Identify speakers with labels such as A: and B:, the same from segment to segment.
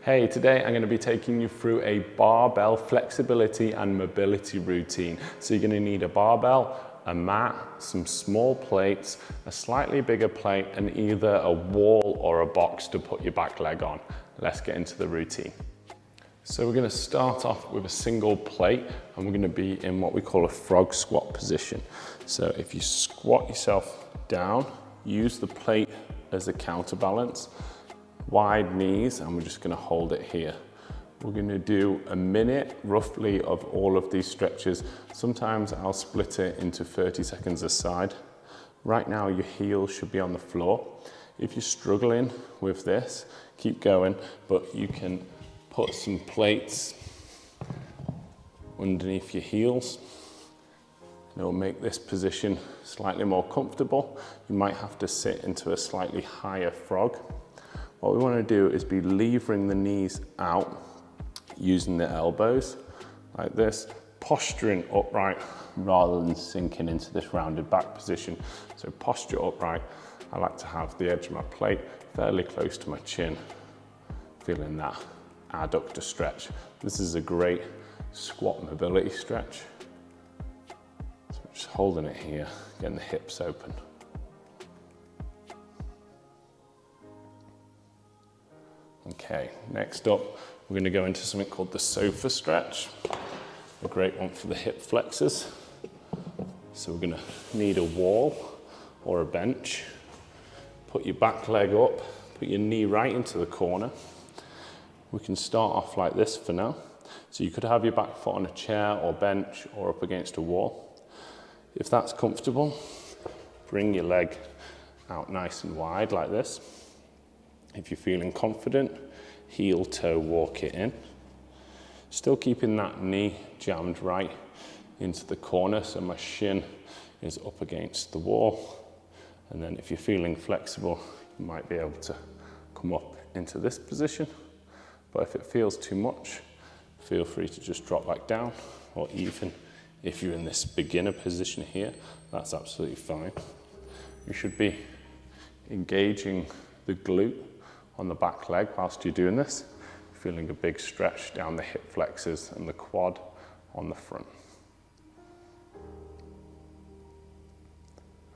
A: Hey, today I'm going to be taking you through a barbell flexibility and mobility routine. So you're going to need a barbell, a mat, some small plates, a slightly bigger plate, and either a wall or a box to put your back leg on. Let's get into the routine. So we're going to start off with a single plate, and we're going to be in what we call a frog squat position. So if you squat yourself down, use the plate as a counterbalance, wide knees, and we're just going to hold it here. We're going to do a minute roughly of all of these stretches. Sometimes I'll split it into 30 seconds a side. Right now your heels should be on the floor. If you're struggling with this, keep going, but you can put some plates underneath your heels. It'll make this position slightly more comfortable. You might have to sit into a slightly higher frog. What we want to do is be levering the knees out using the elbows like this, posturing upright rather than sinking into this rounded back position. So posture upright. I like to have the edge of my plate fairly close to my chin, feeling that adductor stretch. This is a great squat mobility stretch. So just holding it here, getting the hips open. Okay, next up, we're going to go into something called the sofa stretch. A great one for the hip flexors. So we're going to need a wall or a bench. Put your back leg up, put your knee right into the corner. We can start off like this for now. So you could have your back foot on a chair or bench or up against a wall. If that's comfortable, bring your leg out nice and wide like this. If you're feeling confident, heel toe walk it in. Still keeping that knee jammed right into the corner so my shin is up against the wall. And then if you're feeling flexible, you might be able to come up into this position. But if it feels too much, feel free to just drop back down, or even if you're in this beginner position here, that's absolutely fine. You should be engaging the glute on the back leg whilst you're doing this, feeling a big stretch down the hip flexors and the quad on the front.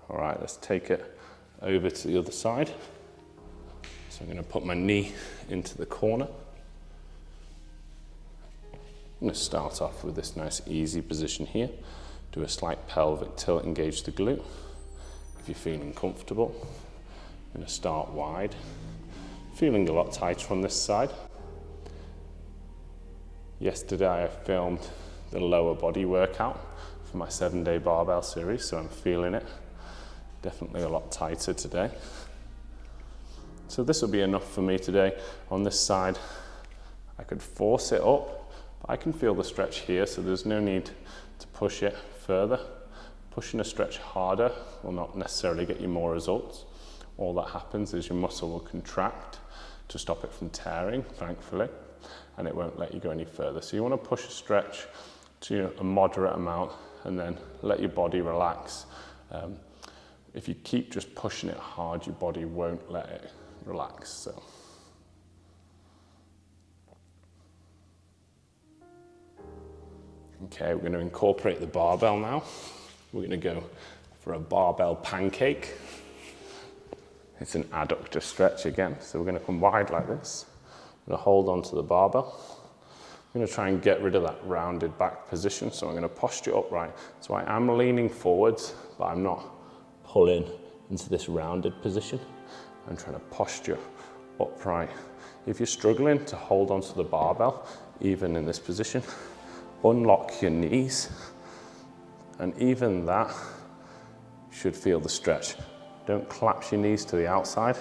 A: All right, let's take it over to the other side. So I'm going to put my knee into the corner. I'm going to start off with this nice easy position here. Do a slight pelvic tilt, engage the glute. If you're feeling comfortable, I'm going to start wide. Feeling a lot tighter on this side. Yesterday I filmed the lower body workout for my 7-day barbell series, so I'm feeling it. Definitely a lot tighter today. So this will be enough for me today. On this side, I could force it up, but I can feel the stretch here, so there's no need to push it further. Pushing a stretch harder will not necessarily get you more results. All that happens is your muscle will contract to stop it from tearing, thankfully, and it won't let you go any further. So you want to push a stretch to a moderate amount and then let your body relax. If you keep just pushing it hard, your body won't let it relax. So. Okay, we're going to incorporate the barbell now. We're going to go for a barbell pancake. It's an adductor stretch again. So we're going to come wide like this. I'm going to hold onto the barbell. I'm going to try and get rid of that rounded back position. So I'm going to posture upright. So I am leaning forwards, but I'm not pulling into this rounded position. I'm trying to posture upright. If you're struggling to hold onto the barbell, even in this position, unlock your knees. And even that should feel the stretch. Don't collapse your knees to the outside.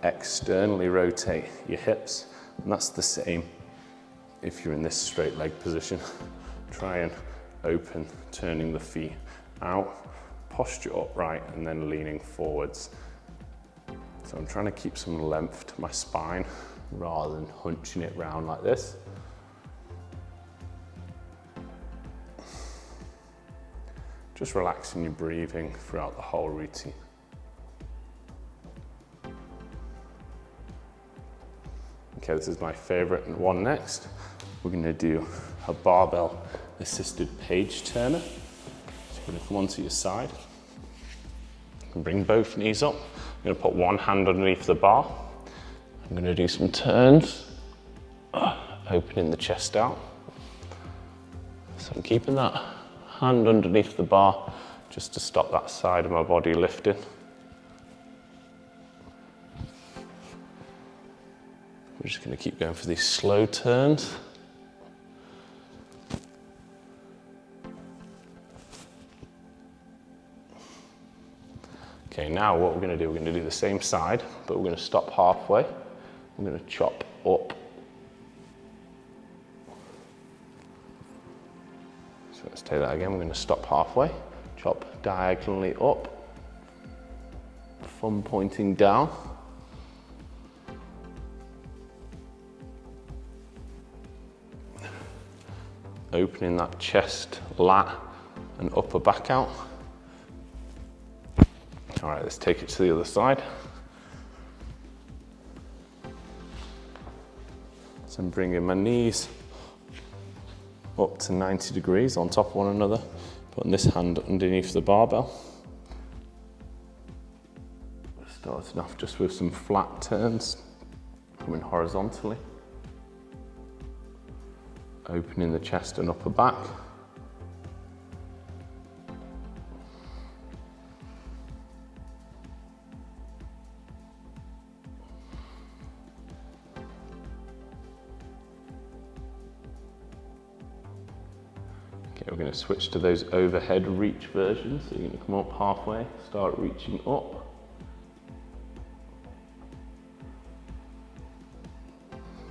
A: Externally rotate your hips. And that's the same if you're in this straight leg position. Try and open, turning the feet out, posture upright, and then leaning forwards. So I'm trying to keep some length to my spine rather than hunching it round like this. Just relaxing your breathing throughout the whole routine. Okay, this is my favorite one next. We're gonna do a barbell assisted page turner. So you're gonna come onto your side and bring both knees up. I'm gonna put one hand underneath the bar. I'm gonna do some turns, opening the chest out. So I'm keeping that hand underneath the bar just to stop that side of my body lifting. We're just going to keep going for these slow turns. Okay, now what we're going to do, we're going to do the same side, but we're going to stop halfway. We're going to chop up. So let's take that again. We're going to stop halfway, chop diagonally up, thumb pointing down. Opening that chest, lat, and upper back out. All right, let's take it to the other side. So I'm bringing my knees up to 90 degrees on top of one another, putting this hand underneath the barbell. Starting off just with some flat turns, coming horizontally. Opening the chest and upper back. Okay, we're going to switch to those overhead reach versions. So you're going to come up halfway, start reaching up.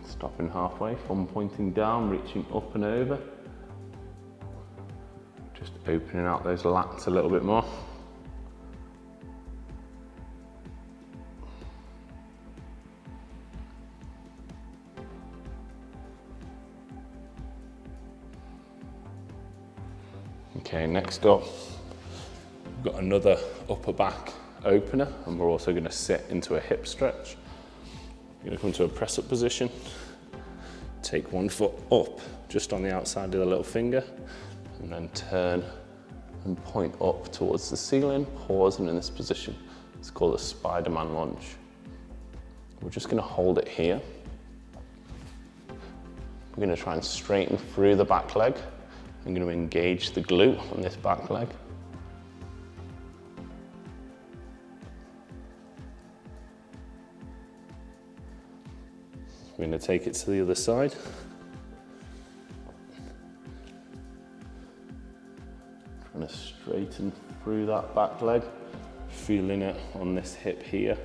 A: Stopping halfway, thumb pointing down, reaching up and over. Just opening out those lats a little bit more. Okay, next up, we've got another upper back opener, and we're also going to sit into a hip stretch. You're going to come to a press up position. Take one foot up, just on the outside of the little finger, and then turn and point up towards the ceiling, pausing in this position. It's called a Spider-Man lunge. We're just going to hold it here. We're going to try and straighten through the back leg. I'm going to engage the glute on this back leg. We're going to take it to the other side. Trying to straighten through that back leg, feeling it on this hip here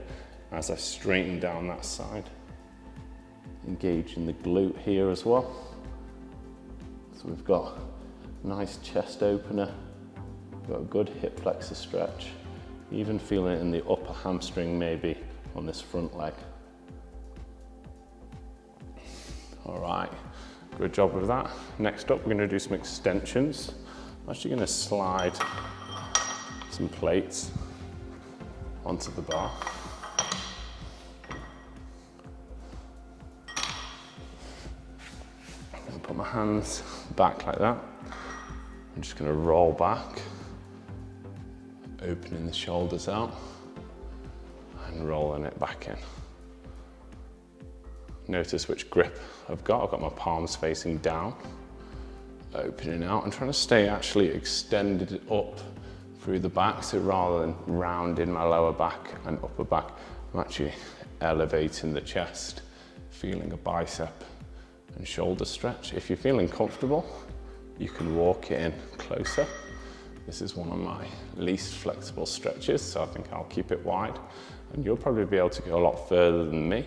A: as I straighten down that side. Engaging the glute here as well. So we've got a nice chest opener, we've got a good hip flexor stretch, even feeling it in the upper hamstring maybe on this front leg. All right, good job with that. Next up, we're going to do some extensions. I'm actually going to slide some plates onto the bar. I'm going to put my hands back like that. I'm just going to roll back, opening the shoulders out and rolling it back in. Notice which grip I've got. I've got my palms facing down, opening out and trying to stay actually extended up through the back. So rather than rounding my lower back and upper back, I'm actually elevating the chest, feeling a bicep and shoulder stretch. If you're feeling comfortable, you can walk it in closer. This is one of my least flexible stretches, so I think I'll keep it wide. And you'll probably be able to go a lot further than me.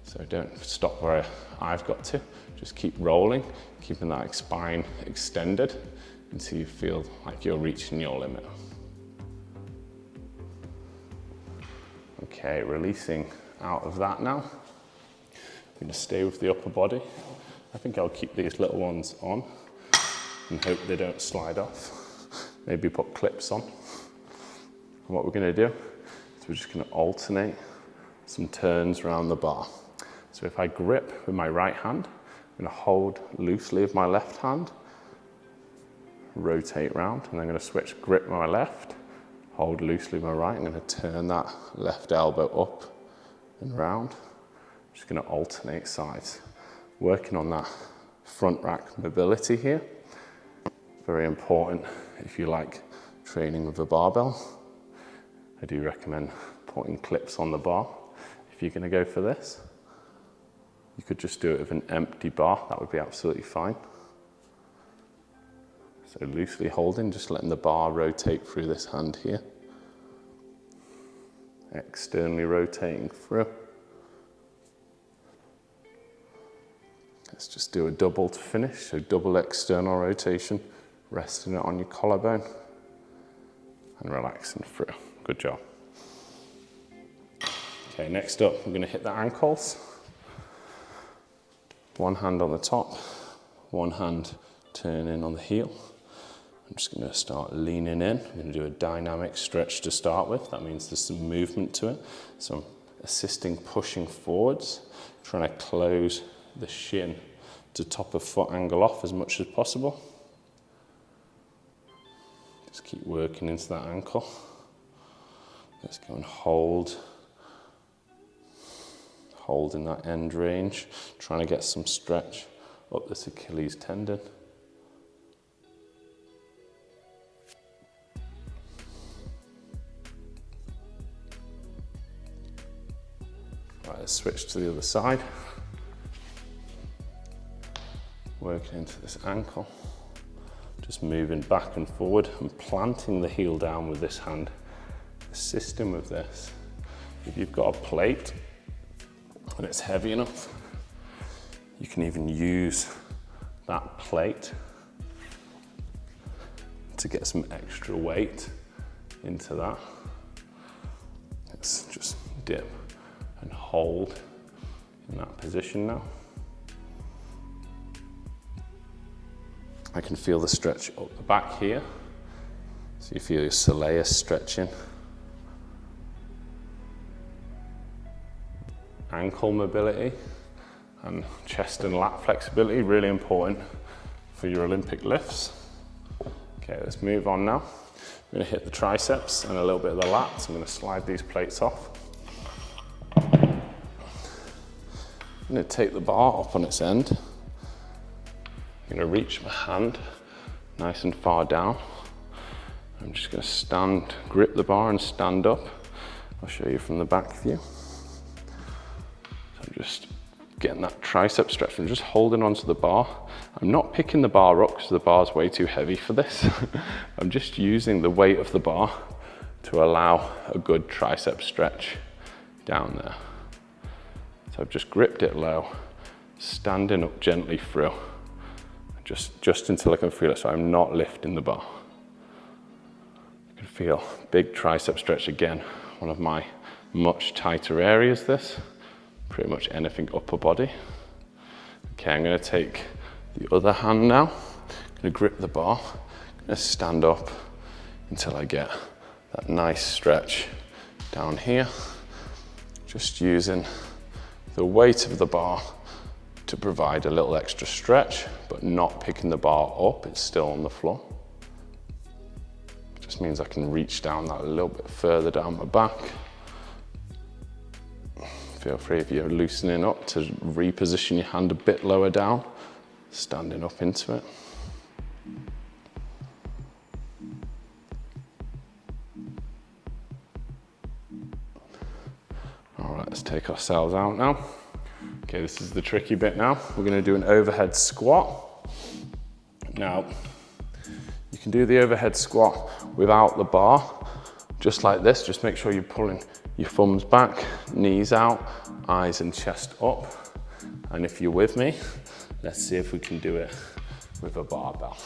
A: So don't stop where I've got to. Just keep rolling, keeping that spine extended until you feel like you're reaching your limit. Okay, releasing out of that now. I'm going to stay with the upper body. I think I'll keep these little ones on and hope they don't slide off. Maybe put clips on. And what we're going to do is we're just going to alternate some turns around the bar. So if I grip with my right hand, I'm going to hold loosely with my left hand, rotate round, and I'm going to switch grip with my left, hold loosely with my right. I'm going to turn that left elbow up and round. I'm just going to alternate sides, working on that front rack mobility here. Very important if you like training with a barbell. I do recommend putting clips on the bar if you're going to go for this. You could just do it with an empty bar, that would be absolutely fine. So loosely holding, just letting the bar rotate through this hand here. Externally rotating through. Let's just do a double to finish, so double external rotation, resting it on your collarbone and relaxing through. Good job. Okay, next up, we're going to hit the ankles. One hand on the top, one hand turning on the heel. I'm just going to start leaning in. I'm going to do a dynamic stretch to start with. That means there's some movement to it. So I'm assisting pushing forwards, trying to close the shin to top of foot angle off as much as possible. Just keep working into that ankle. Let's go and hold in that end range, trying to get some stretch up this Achilles tendon. Right, let's switch to the other side. Working into this ankle, just moving back and forward and planting the heel down with this hand, assisting with this. If you've got a plate and it's heavy enough, you can even use that plate to get some extra weight into that. Let's just dip and hold in that position now. I can feel the stretch up the back here. So you feel your soleus stretching. Ankle mobility and chest and lat flexibility, really important for your Olympic lifts. Okay, let's move on now. I'm going to hit the triceps and a little bit of the lats. I'm going to slide these plates off. I'm going to take the bar up on its end. I'm going to reach my hand nice and far down. I'm just going to stand, grip the bar and stand up. I'll show you from the back view. So I'm just getting that tricep stretch. I'm just holding onto the bar. I'm not picking the bar up because the bar's way too heavy for this. I'm just using the weight of the bar to allow a good tricep stretch down there. So I've just gripped it low, standing up gently through. Just until I can feel it, so I'm not lifting the bar. You can feel big tricep stretch again. One of my much tighter areas, this. Pretty much anything upper body. Okay, I'm gonna take the other hand now. I'm gonna grip the bar. I'm gonna stand up until I get that nice stretch down here. Just using the weight of the bar to provide a little extra stretch, but not picking the bar up, it's still on the floor. It just means I can reach down that a little bit further down my back. Feel free, if you're loosening up, to reposition your hand a bit lower down, standing up into it. All right, let's take ourselves out now. Okay, this is the tricky bit now. We're going to do an overhead squat. Now, you can do the overhead squat without the bar, just like this. Just make sure you're pulling your thumbs back, knees out, eyes and chest up. And if you're with me, let's see if we can do it with a barbell.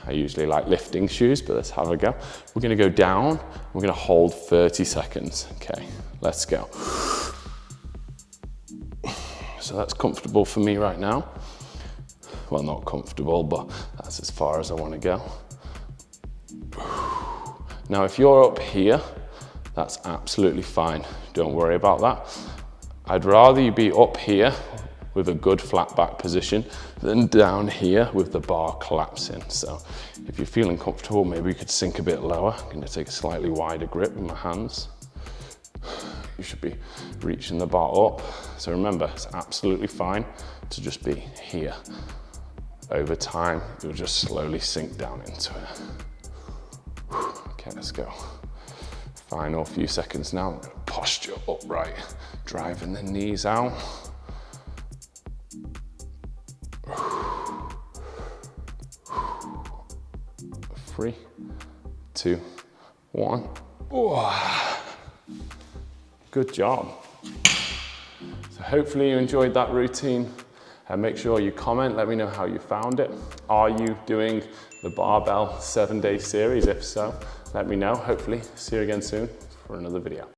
A: I usually like lifting shoes, but let's have a go. We're going to go down. We're going to hold 30 seconds. Okay, let's go. So that's comfortable for me right now. Well, not comfortable, but that's as far as I want to go. Now, if you're up here, that's absolutely fine. Don't worry about that. I'd rather you be up here with a good flat back position than down here with the bar collapsing. So if you're feeling comfortable, maybe you could sink a bit lower. I'm gonna take a slightly wider grip with my hands. You should be reaching the bar up. So remember, it's absolutely fine to just be here. Over time, you'll just slowly sink down into it. Okay, let's go. Final few seconds now. I'm gonna posture upright, driving the knees out. 3, 2, 1. Good job. So hopefully you enjoyed that routine. And make sure you comment, let me know how you found it. Are you doing the barbell 7-day series? If so, let me know. Hopefully see you again soon for another video.